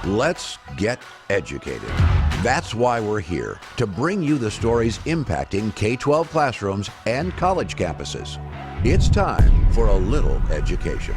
Let's get educated. That's why we're here, to bring you the stories impacting K-12 classrooms and college campuses. It's time for a little education.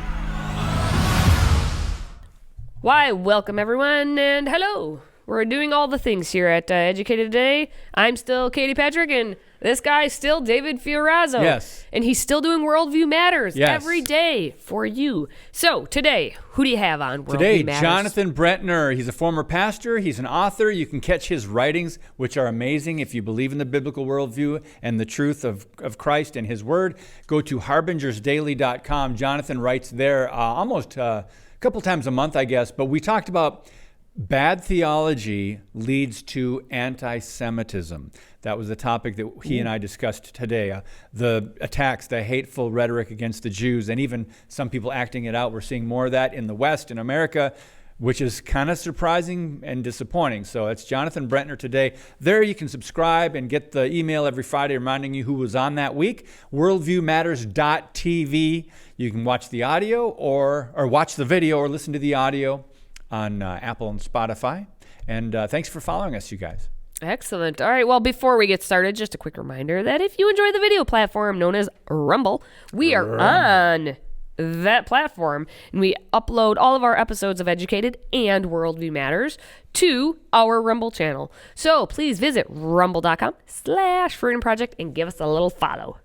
Why, welcome everyone, and hello. We're doing all the things here at Educated Today. I'm still Katie Patrick, and this guy's still David Fiorazzo. Yes. And he's still doing Worldview Matters Yes. every day for you. So today, who do you have on Worldview Today, Matters? Jonathan Brentner. He's a former pastor. He's an author. You can catch his writings, which are amazing if you believe in the biblical worldview and the truth of Christ and his word. Go to harbingersdaily.com. Jonathan writes there almost a couple times a month, I guess. But we talked about bad theology leads to anti-Semitism. That was the topic that he and I discussed today. The attacks, the hateful rhetoric against the Jews, and even some people acting it out. We're seeing more of that in the West, in America, which is kind of surprising and disappointing. So it's Jonathan Brentner today. There you can subscribe and get the email every Friday reminding you who was on that week. Worldviewmatters.tv. You can watch the audio or watch the video or listen to the audio on Apple and Spotify. And thanks for following us, you guys. Excellent. All right, well, before we get started, just a quick reminder that if you enjoy the video platform known as Rumble, we are on that platform, and we upload all of our episodes of Educated and Worldview Matters to our Rumble channel. So please visit rumble.com/FreedomProject and give us a little follow.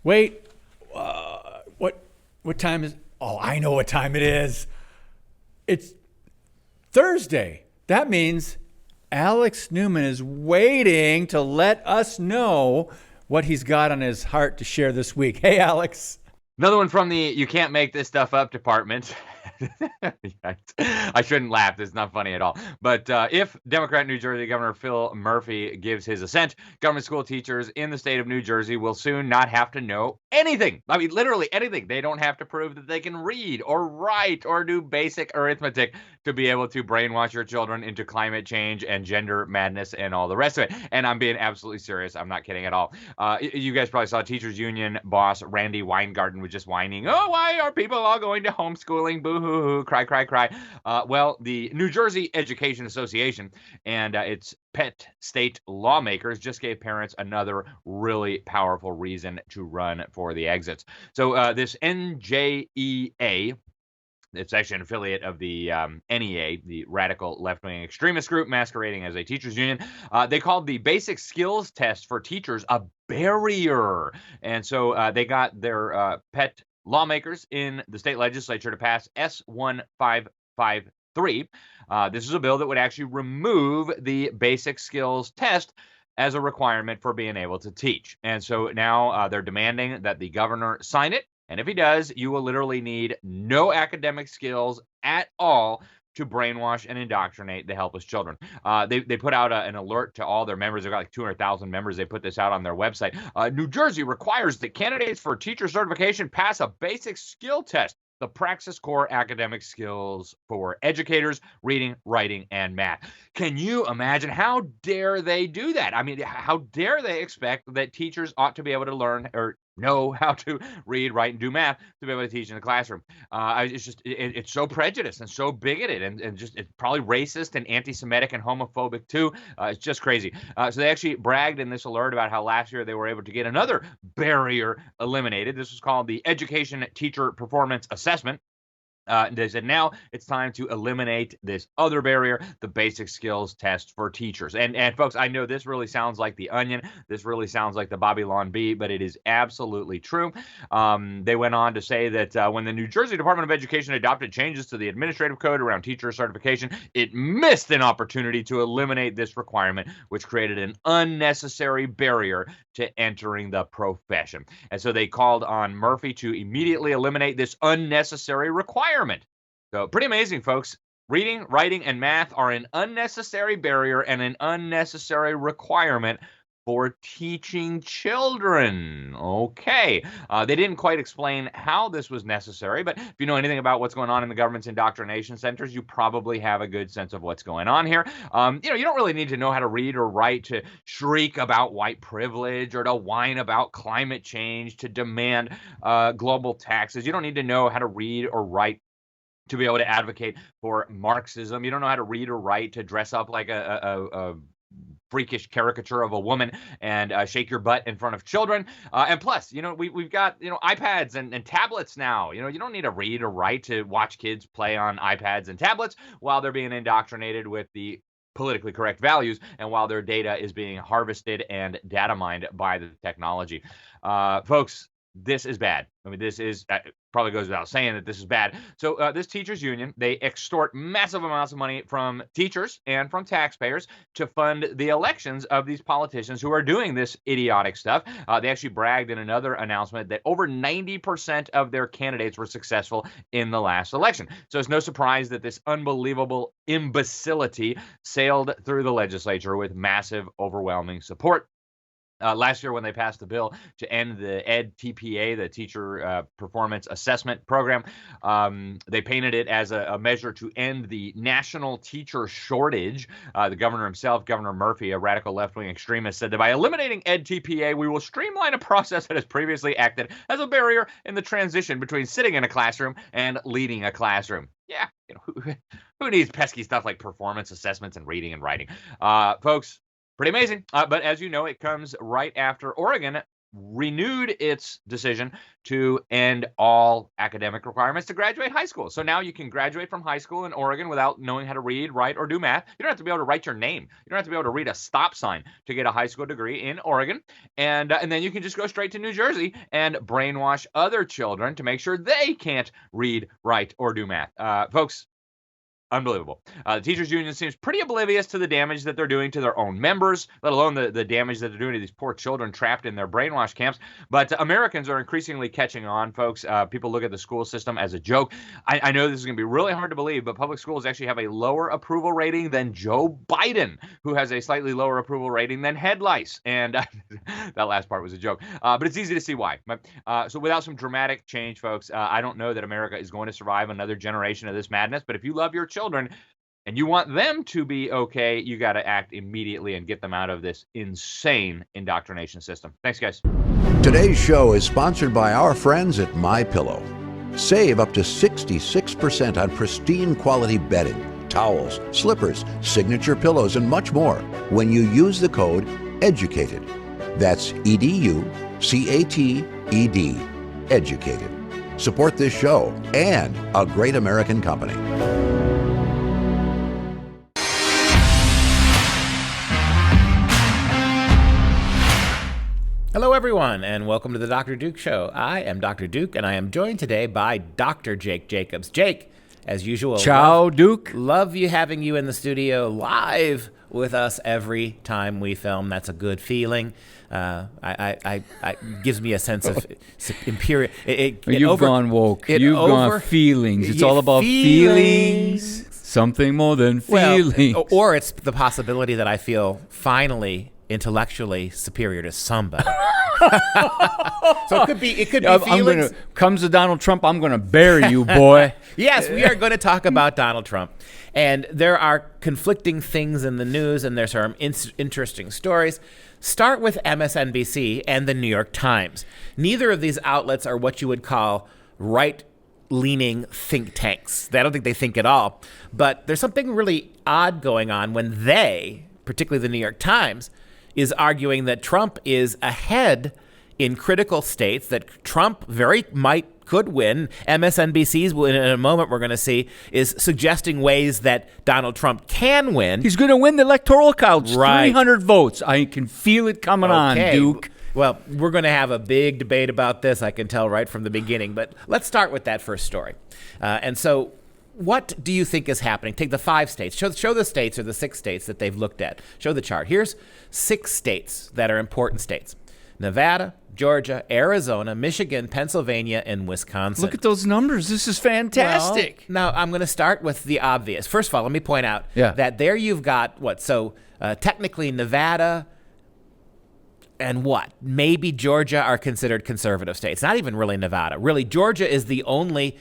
Wait, what time is? Oh, I know what time it is. It's Thursday. That means Alex Newman is waiting to let us know what he's got on his heart to share this week. Hey, Alex. Another one from the You Can't Make This Stuff Up department. I shouldn't laugh. It's not funny at all. But if Democrat New Jersey Governor Phil Murphy gives his assent, government school teachers in the state of New Jersey will soon not have to know anything. I mean, literally anything. They don't have to prove that they can read or write or do basic arithmetic to be able to brainwash your children into climate change and gender madness and all the rest of it. And I'm being absolutely serious. I'm not kidding at all. You guys probably saw Teachers Union boss Randy Weingarten was just whining, oh, why are people all going to homeschooling? Boo-hoo-hoo, cry, cry, cry. Well, the New Jersey Education Association and its pet state lawmakers just gave parents another really powerful reason to run for the exits. So this NJEA, it's actually an affiliate of the NEA, the radical left-wing extremist group masquerading as a teachers union. They called the basic skills test for teachers a barrier. And so they got their pet lawmakers in the state legislature to pass S1553. This is a bill that would actually remove the basic skills test as a requirement for being able to teach. And so now they're demanding that the governor sign it. And if he does, you will literally need no academic skills at all to brainwash and indoctrinate the helpless children. They put out an alert to all their members. They've got like 200,000 members. They put this out on their website. New Jersey requires that candidates for teacher certification pass a basic skill test, the Praxis Core academic skills for educators, reading, writing, and math. Can you imagine? How dare they do that? I mean, how dare they expect that teachers ought to be able to learn or know how to read, write, and do math to be able to teach in the classroom? It's just, it's so prejudiced and so bigoted and just, it's probably racist and anti-Semitic and homophobic too. It's just crazy. So they actually bragged in this alert about how last year they were able to get another barrier eliminated. This was called the Education Teacher Performance Assessment. They said now it's time to eliminate this other barrier, the basic skills test for teachers. And folks, I know this really sounds like The Onion. This really sounds like the Babylon Bee, but it is absolutely true. They went on to say that when the New Jersey Department of Education adopted changes to the administrative code around teacher certification, it missed an opportunity to eliminate this requirement, which created an unnecessary barrier to entering the profession. And so they called on Murphy to immediately eliminate this unnecessary requirement. So pretty amazing, folks. Reading, writing, and math are an unnecessary barrier and an unnecessary requirement for teaching children. Okay. They didn't quite explain how this was necessary, but if you know anything about what's going on in the government's indoctrination centers, you probably have a good sense of what's going on here. You don't really need to know how to read or write to shriek about white privilege or to whine about climate change, to demand global taxes. You don't need to know how to read or write to be able to advocate for Marxism. You don't know how to read or write, to dress up like a freakish caricature of a woman and shake your butt in front of children. And plus, we've got, iPads and tablets now. You don't need to read or write to watch kids play on iPads and tablets while they're being indoctrinated with the politically correct values and while their data is being harvested and data mined by the technology. Folks, this is bad. I mean, this is probably goes without saying that this is bad. So this teachers union, they extort massive amounts of money from teachers and from taxpayers to fund the elections of these politicians who are doing this idiotic stuff. They actually bragged in another announcement that over 90% of their candidates were successful in the last election. So it's no surprise that this unbelievable imbecility sailed through the legislature with massive, overwhelming support. Last year, when they passed the bill to end the TPA, the Teacher Performance Assessment Program, they painted it as a measure to end the national teacher shortage. The governor himself, Governor Murphy, a radical left-wing extremist, said that by eliminating TPA, we will streamline a process that has previously acted as a barrier in the transition between sitting in a classroom and leading a classroom. Yeah, who needs pesky stuff like performance assessments and reading and writing? Folks, pretty amazing. But as you know, it comes right after Oregon renewed its decision to end all academic requirements to graduate high school. So now you can graduate from high school in Oregon without knowing how to read, write, or do math. You don't have to be able to write your name. You don't have to be able to read a stop sign to get a high school degree in Oregon. And then you can just go straight to New Jersey and brainwash other children to make sure they can't read, write, or do math. Folks, unbelievable. The teachers union seems pretty oblivious to the damage that they're doing to their own members, let alone the damage that they're doing to these poor children trapped in their brainwash camps. But Americans are increasingly catching on, folks. People look at the school system as a joke. I know this is going to be really hard to believe, but public schools actually have a lower approval rating than Joe Biden, who has a slightly lower approval rating than head lice. And that last part was a joke. But it's easy to see why. So without some dramatic change, folks, I don't know that America is going to survive another generation of this madness. But if you love your children and you want them to be okay, you got to act immediately and get them out of this insane indoctrination system. Thanks, guys. Today's show is sponsored by our friends at MyPillow. Save up to 66% on pristine quality bedding, towels, slippers, signature pillows, and much more when you use the code EDUCATED. That's EDUCATED. Educated. Support this show and a great American company. Hello, everyone, and welcome to the Dr. Duke Show. I am Dr. Duke, and I am joined today by Dr. Jake Jacobs. Jake, as usual, Ciao, Duke. Love having you in the studio live with us every time we film. That's a good feeling. I gives me a sense of imperial. You've gone woke. You've gone feelings. It's all about feelings. Something more than feelings. Well, or it's the possibility that I feel finally intellectually superior to somebody. So it could be feelings. Comes to Donald Trump, I'm going to bury you, boy. Yes, we are going to talk about Donald Trump. And there are conflicting things in the news, and there's some interesting stories. Start with MSNBC and the New York Times. Neither of these outlets are what you would call right-leaning think tanks. I don't think they think at all. But there's something really odd going on when they, particularly the New York Times, is arguing that Trump is ahead in critical states, that Trump could win. MSNBC's, in a moment we're going to see, is suggesting ways that Donald Trump can win. He's going to win the electoral college. Right. 300 votes. I can feel it coming on, Duke. Well, we're going to have a big debate about this, I can tell right from the beginning. But let's start with that first story. And so what do you think is happening? Take the 5 states. Show the states or the 6 states that they've looked at. Show the chart. Here's 6 states that are important states: Nevada, Georgia, Arizona, Michigan, Pennsylvania, and Wisconsin. Look at those numbers. This is fantastic. Well, now, I'm going to start with the obvious. First of all, let me point out that there you've got what? So technically Nevada and maybe Georgia are considered conservative states. Not even really Nevada. Really, Georgia is the only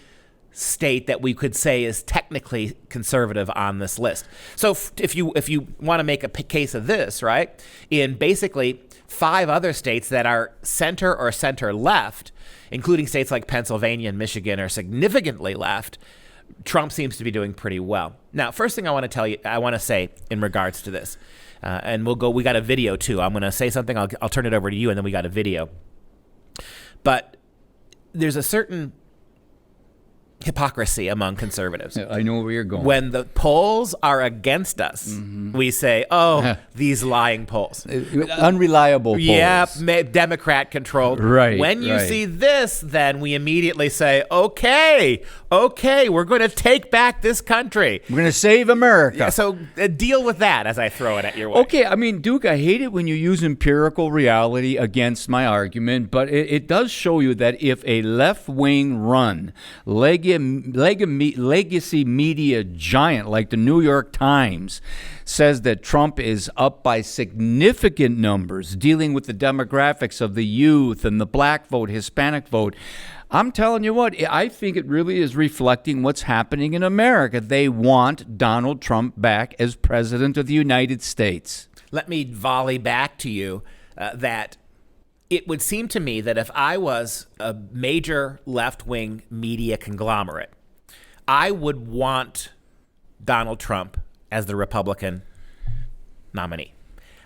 state that we could say is technically conservative on this list. So if you want to make a case of this, right, in basically 5 other states that are center or center left, including states like Pennsylvania and Michigan are significantly left, Trump seems to be doing pretty well. Now, first thing I want to say in regards to this, and we got a video too. I'm going to say something. I'll turn it over to you, and then we got a video. But there's a certain hypocrisy among conservatives. I know where you're going. When the polls are against us, we say, these lying polls. Unreliable polls. Yeah, Democrat controlled. Right. When you see this, then we immediately say, okay, we're going to take back this country. We're going to save America. Yeah, so deal with that as I throw it at your way. Okay, I mean, Duke, I hate it when you use empirical reality against my argument, but it does show you that if a left-wing run, legacy media giant like the New York Times says that Trump is up by significant numbers dealing with the demographics of the youth and the black vote, Hispanic vote, I'm telling you what, I think it really is reflecting what's happening in America. They want Donald Trump back as president of the United States. Let me volley back to you that it would seem to me that if I was a major left-wing media conglomerate, I would want Donald Trump as the Republican nominee.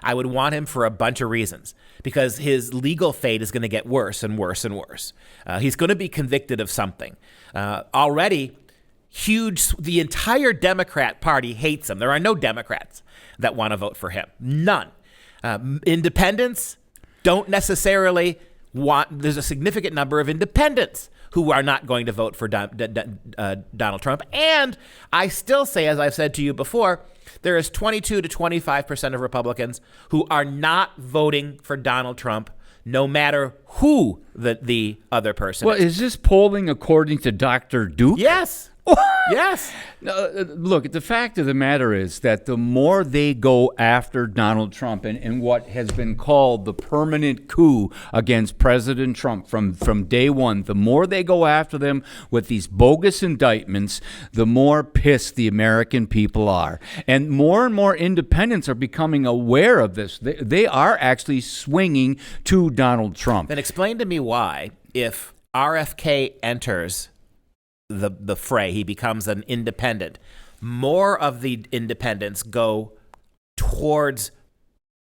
I would want him for a bunch of reasons, because his legal fate is going to get worse and worse and worse. He's going to be convicted of something. Already, the entire Democrat Party hates him. There are no Democrats that want to vote for him. None. Independents don't necessarily there's a significant number of independents who are not going to vote for Donald Trump. And I still say, as I've said to you before, there is 22 to 25% of Republicans who are not voting for Donald Trump, no matter who the other person is. Well, is this polling according to Dr. Duke? Yes. Yes. Look, the fact of the matter is that the more they go after Donald Trump and what has been called the permanent coup against President Trump from day one, the more they go after them with these bogus indictments, the more pissed the American people are. And more independents are becoming aware of this. They are actually swinging to Donald Trump. Then explain to me why, if RFK enters the fray, he becomes an independent, more of the independents go towards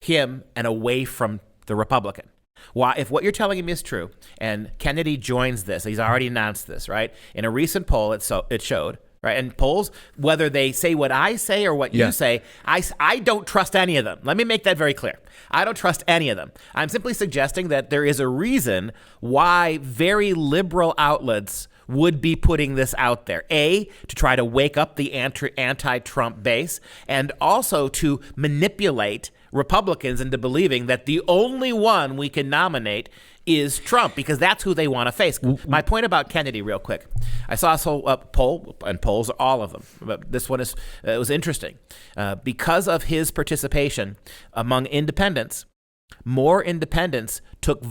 him and away from the Republican. Why, if what you're telling me is true, and Kennedy joins this, he's already announced this, right? In a recent poll, it showed, right? And polls, whether they say what I say or what you say, I don't trust any of them. Let me make that very clear. I don't trust any of them. I'm simply suggesting that there is a reason why very liberal outlets would be putting this out there. A, to try to wake up the anti-Trump base, and also to manipulate Republicans into believing that the only one we can nominate is Trump, because that's who they want to face. My point about Kennedy, real quick. I saw a poll, and polls are all of them, but this one it was interesting. Because of his participation among independents, more independents took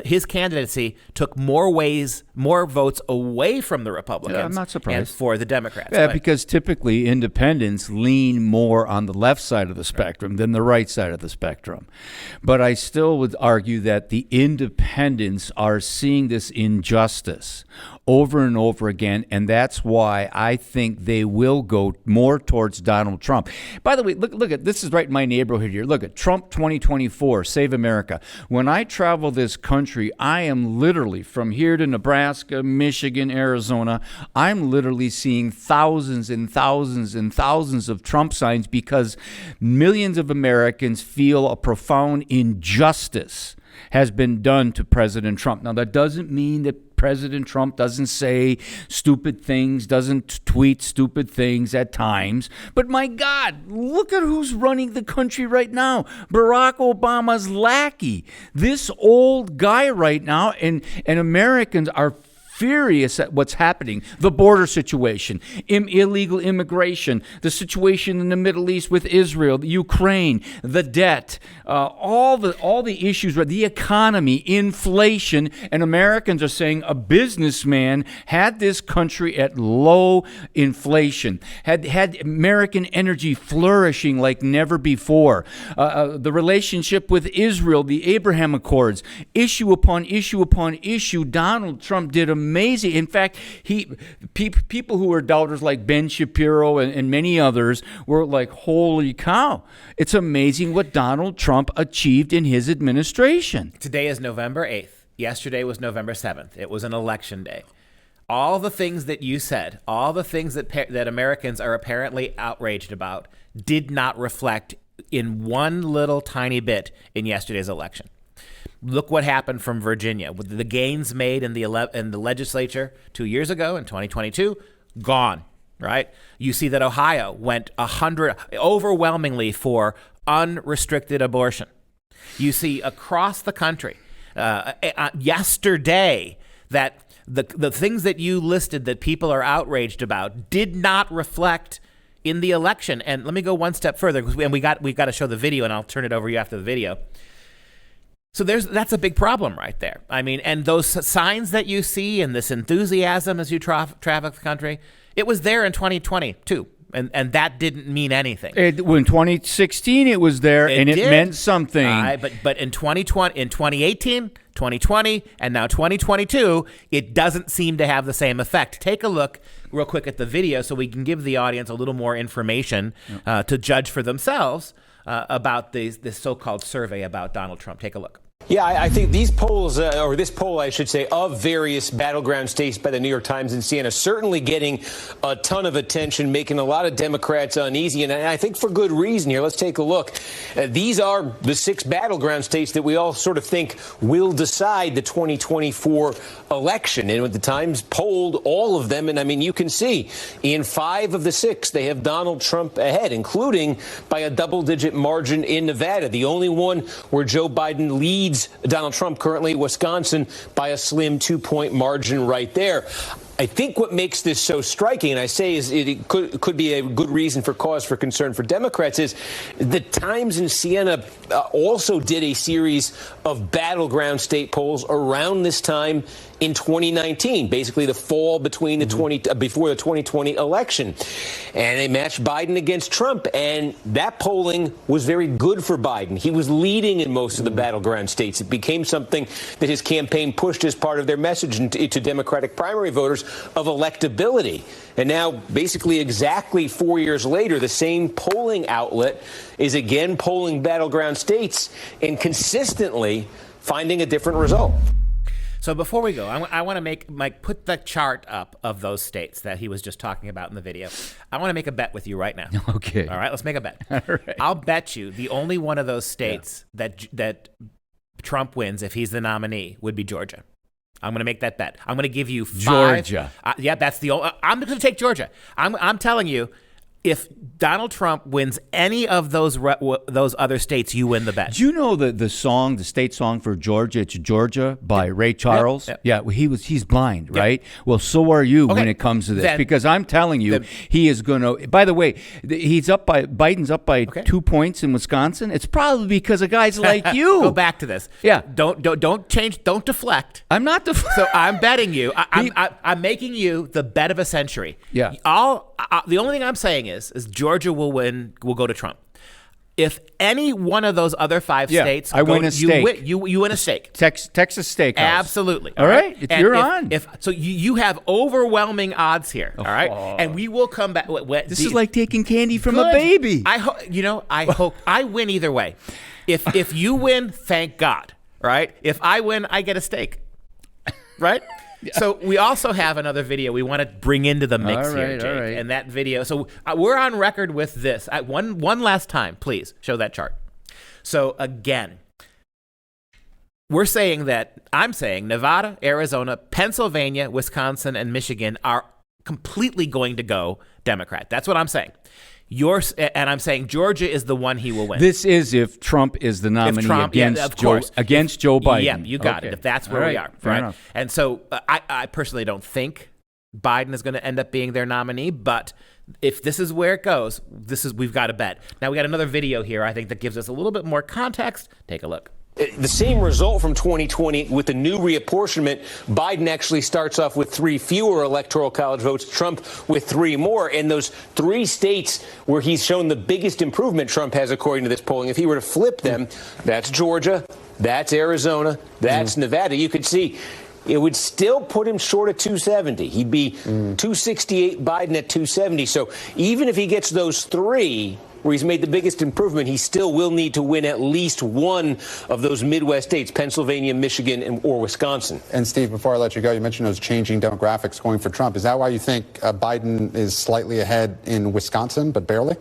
his candidacy took more votes away from the Republicans. I'm not surprised. And for the Democrats. Yeah, because typically independents lean more on the left side of the spectrum than the right side of the spectrum. But I still would argue that the independents are seeing this injustice over and over again, and that's why I think they will go more towards Donald Trump. By the way, look at this is right in my neighborhood here. Look at Trump 2024, Save America. When I travel this country, I am literally from here to Nebraska, Michigan, Arizona, I'm literally seeing thousands and thousands and thousands of Trump signs because millions of Americans feel a profound injustice has been done to President Trump. Now, that doesn't mean that President Trump doesn't say stupid things, doesn't tweet stupid things at times. But my God, look at who's running the country right now. Barack Obama's lackey. This old guy right now, and Americans are furious at what's happening. The border situation, illegal immigration, the situation in the Middle East with Israel, Ukraine, the debt, all the issues, the economy, inflation, and Americans are saying a businessman had this country at low inflation, had American energy flourishing like never before. The relationship with Israel, the Abraham Accords, issue upon issue upon issue, Donald Trump did amazing. In fact, people who were doubters like Ben Shapiro and many others were like, holy cow, it's amazing what Donald Trump achieved in his administration. Today is November 8th. Yesterday was November 7th. It was an election day. All the things that you said, all the things that Americans are apparently outraged about did not reflect in one little tiny bit in yesterday's election. Look what happened from Virginia. With the gains made in the legislature 2 years ago in 2022, gone, right? You see that Ohio went overwhelmingly for unrestricted abortion. You see across the country, yesterday, that the things that you listed that people are outraged about did not reflect in the election. And let me go one step further, because we've got to show the video, and I'll turn it over to you after the video. So that's a big problem right there. I mean, and those signs that you see and this enthusiasm as you traffic the country, it was there in 2020 too. And that didn't mean anything. When 2016 it was there, and it meant something. But in 2020, in 2018, 2020, and now 2022, it doesn't seem to have the same effect. Take a look real quick at the video so we can give the audience a little more information to judge for themselves about this so-called survey about Donald Trump. Take a look. Yeah, I think these polls, or this poll, I should say, of various battleground states by the New York Times and CNN, certainly getting a ton of attention, making a lot of Democrats uneasy, and I think for good reason here. Let's take a look. These are the 6 battleground states that we all sort of think will decide the 2024 election. And the Times polled all of them, and I mean, you can see in 5 of the 6, they have Donald Trump ahead, including by a double-digit margin in Nevada, the only one where Joe Biden leads Donald Trump currently, Wisconsin, by a slim 2-point margin right there. I think what makes this so striking, and I say is it could be a good reason for cause for concern for Democrats, is the Times and CNN also did a series of battleground state polls around this time in 2019, basically the fall between before the 2020 election. And they matched Biden against Trump, and that polling was very good for Biden. He was leading in most of the battleground states. It became something that his campaign pushed as part of their message to Democratic primary voters of electability. And now, basically exactly 4 years later, the same polling outlet is again polling battleground states and consistently finding a different result. So before we go, I want to put the chart up of those states that he was just talking about in the video. I want to make a bet with you right now. Okay. All right, let's make a bet. All right. I'll bet you the only one of those states that Trump wins if he's the nominee would be Georgia. I'm going to make that bet. I'm going to give you 5. Georgia. Yeah, that's the only. I'm going to take Georgia. I'm telling you, if Donald Trump wins any of those other states, you win the bet. Do you know the state song for Georgia? It's Georgia by Ray Charles. Yeah, well, he's blind, right? Well, so are you when it comes to this, because I'm telling you, he is going to. By the way, Biden's up by 2 points in Wisconsin. It's probably because of guys like you. Go back to this. Yeah, don't change. Don't deflect. I'm not deflecting. So I'm betting you. I'm making you the bet of a century. Yeah. The only thing I'm saying is Georgia will go to Trump. If any one of those other 5 states, I win a stake. You win a stake. Texas Steakhouse. Absolutely. All right. You're on. So you have overwhelming odds here. All right. And we will come back. This is like taking candy from a baby. I hope I win either way. If you win, thank God. Right. If I win, I get a stake. Right. Yeah. So we also have another video we want to bring into the mix here, Jake. All right. And that video, so we're on record with this. One last time, please show that chart. So again, I'm saying Nevada, Arizona, Pennsylvania, Wisconsin, and Michigan are completely going to go Democrat. That's what I'm saying. And I'm saying Georgia is the one he will win. This is if Trump is the nominee against Joe Biden. Yeah, you got it. If that's where we are. Right. Enough. And so I personally don't think Biden is going to end up being their nominee, but if this is where it goes, we've got to bet. Now we got another video here, I think, that gives us a little bit more context. Take a look. The same result from 2020 with the new reapportionment. Biden actually starts off with 3 fewer electoral college votes, Trump with 3 more. And those 3 states where he's shown the biggest improvement Trump has, according to this polling, if he were to flip them, that's Georgia, that's Arizona, that's Nevada. You could see it would still put him short of 270. He'd be 268, Biden at 270. So even if he gets those three, where he's made the biggest improvement, he still will need to win at least one of those Midwest states, Pennsylvania, Michigan, or Wisconsin. And Steve, before I let you go, you mentioned those changing demographics going for Trump. Is that why you think Biden is slightly ahead in Wisconsin, but barely?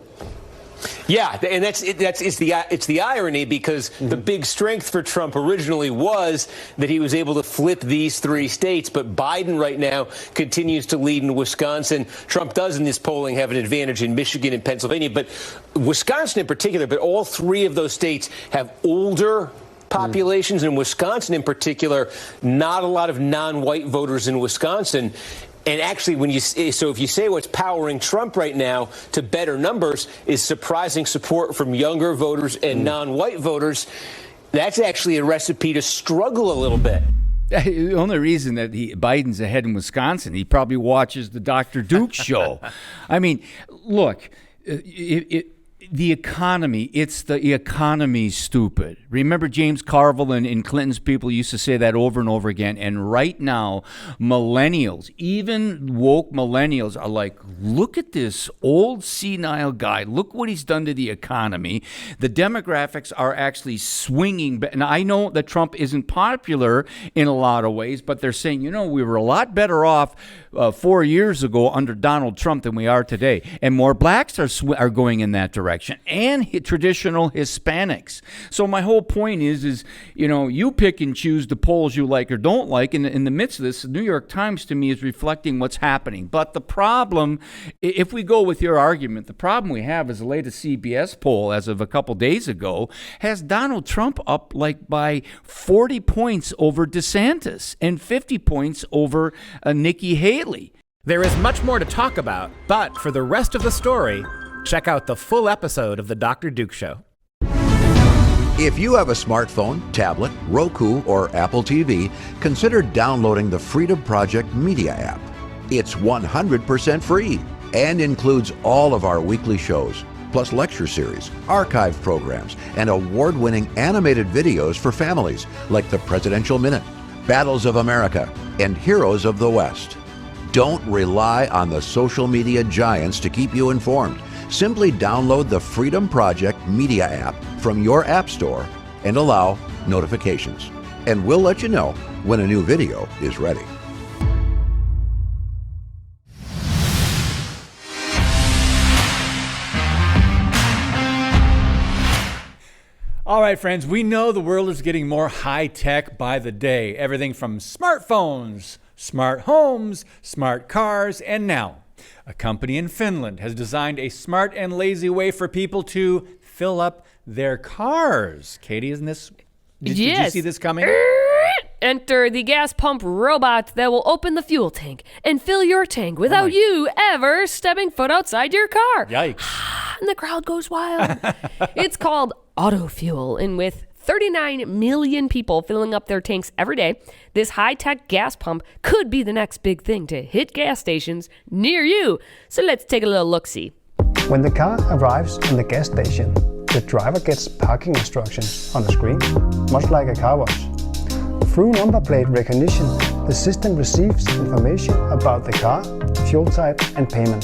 Yeah, and it's the irony, because the big strength for Trump originally was that he was able to flip these three states, but Biden right now continues to lead in Wisconsin. Trump does in this polling have an advantage in Michigan and Pennsylvania, but Wisconsin in particular, but all three of those states have older populations. In Wisconsin in particular, not a lot of non-white voters in Wisconsin. And actually, if you say what's powering Trump right now to better numbers is surprising support from younger voters and non-white voters, that's actually a recipe to struggle a little bit. The only reason that Biden's ahead in Wisconsin, he probably watches the Dr. Duke show. I mean, look, the economy, it's the economy, stupid. Remember James Carville and Clinton's people used to say that over and over again. And right now, millennials, even woke millennials, are like, look at this old senile guy. Look what he's done to the economy. The demographics are actually swinging. And I know that Trump isn't popular in a lot of ways, but they're saying, we were a lot better off 4 years ago under Donald Trump than we are today. And more blacks are going in that direction. And traditional Hispanics. So my whole point is you pick and choose the polls you like or don't like. In the midst of this, the New York Times to me is reflecting what's happening. But the problem, if we go with your argument, the problem we have is the latest CBS poll as of a couple days ago has Donald Trump up like by 40 points over DeSantis and 50 points over Nikki Haley. There is much more to talk about, but for the rest of the story, check out the full episode of The Dr. Duke Show. If you have a smartphone, tablet, Roku, or Apple TV, consider downloading the Freedom Project Media app. It's 100% free and includes all of our weekly shows, plus lecture series, archive programs, and award-winning animated videos for families like the Presidential Minute, Battles of America, and Heroes of the West. Don't rely on the social media giants to keep you informed. Simply download the Freedom Project Media app from your app store and allow notifications. And we'll let you know when a new video is ready. All right, friends, we know the world is getting more high-tech by the day. Everything from smartphones, smart homes, smart cars, and now a company in Finland has designed a smart and lazy way for people to fill up their cars. Katie, isn't this? Did you see this coming? Enter the gas pump robot that will open the fuel tank and fill your tank without you ever stepping foot outside your car. Yikes. And the crowd goes wild. It's called Autofuel, and with 39 million people filling up their tanks every day, this high-tech gas pump could be the next big thing to hit gas stations near you. So let's take a little look-see. When the car arrives in the gas station, the driver gets parking instructions on the screen, much like a car wash. Through number plate recognition, the system receives information about the car, fuel type, and payment.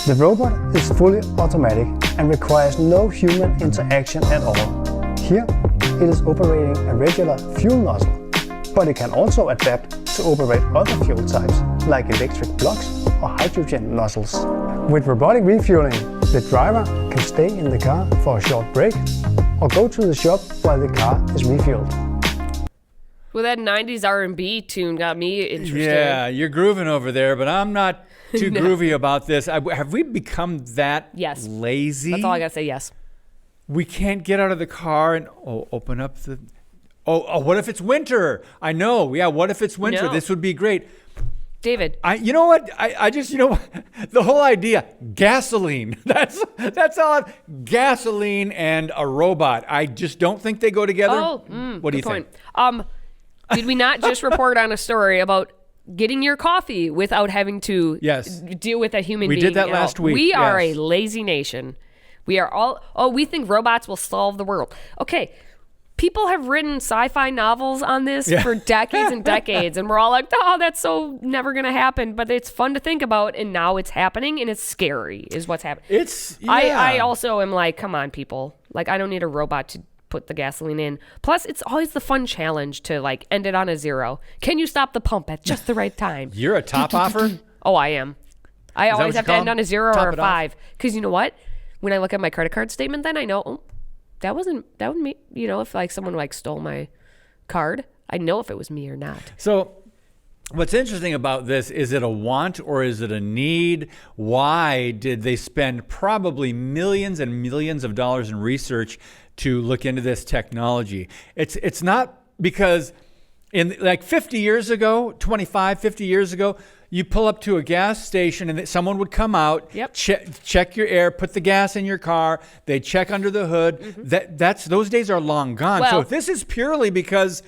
The robot is fully automatic and requires no human interaction at all. Here, it is operating a regular fuel nozzle, but it can also adapt to operate other fuel types like electric plugs or hydrogen nozzles. With robotic refueling, the driver can stay in the car for a short break or go to the shop while the car is refueled. Well, that 90s R&B tune got me interested. Yeah, you're grooving over there, but I'm not too groovy about this. Have we become that lazy? That's all I got to say, yes. We can't get out of the car and open up the... what if it's winter? I know. Yeah, what if it's winter? No. This would be great. David. You know what? The whole idea, gasoline. That's all. Gasoline and a robot. I just don't think they go together. What do you think? Did we not just report on a story about getting your coffee without having to deal with a human being? We did that last week. We are a lazy nation. We are all, we think robots will solve the world. Okay, People have written sci-fi novels on this for decades and decades, and we're all like, oh, that's so never going to happen. But it's fun to think about, and now it's happening, and it's scary is what's happening. I also am like, come on, people. Like, I don't need a robot to put the gasoline in. Plus, it's always the fun challenge to, like, end it on a 0. Can you stop the pump at just the right time? You're a top offer? Oh, I am. I always have to end call on a 0 top or a it off? 5. Because you know what? When I look at my credit card statement, then I know, that would me, you know, if like someone like stole my card, I know if it was me or not. So what's interesting about this, is it a want or is it a need? Why did they spend probably millions and millions of dollars in research to look into this technology? It's not because in like 50 years ago, 50 years ago, you pull up to a gas station and someone would come out, check your air, put the gas in your car. They check under the hood. Mm-hmm. Those days are long gone. Well, so if this is purely because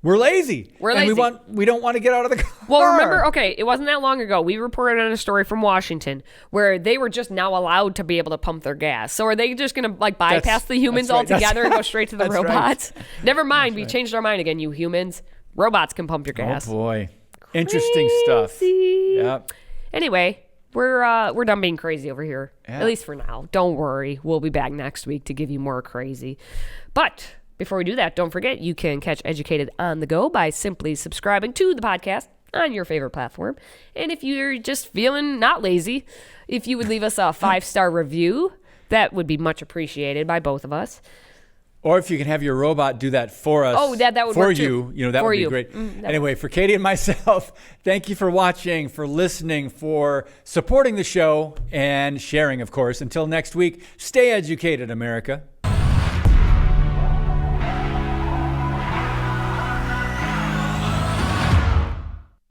we're lazy. And we don't want to get out of the car. Well, remember, okay, it wasn't that long ago. We reported on a story from Washington where they were just now allowed to be able to pump their gas. So are they just going to like bypass the humans altogether and go straight to the robots? Right. Never mind. We changed our mind again, you humans. Robots can pump your gas. Oh, boy. Interesting stuff. Yep. Anyway, we're done being crazy over here. Yeah. At least for now. Don't worry. We'll be back next week to give you more crazy. But before we do that, don't forget you can catch Educated on the go by simply subscribing to the podcast on your favorite platform. And if you're just feeling not lazy, if you would leave us a 5-star review, that would be much appreciated by both of us. Or if you can have your robot do that for us. Oh, that would for work you. Too. You know, that for would be you. great. Anyway, for Katie and myself, thank you for watching, for listening, for supporting the show, and sharing, of course. Until next week, stay educated, America.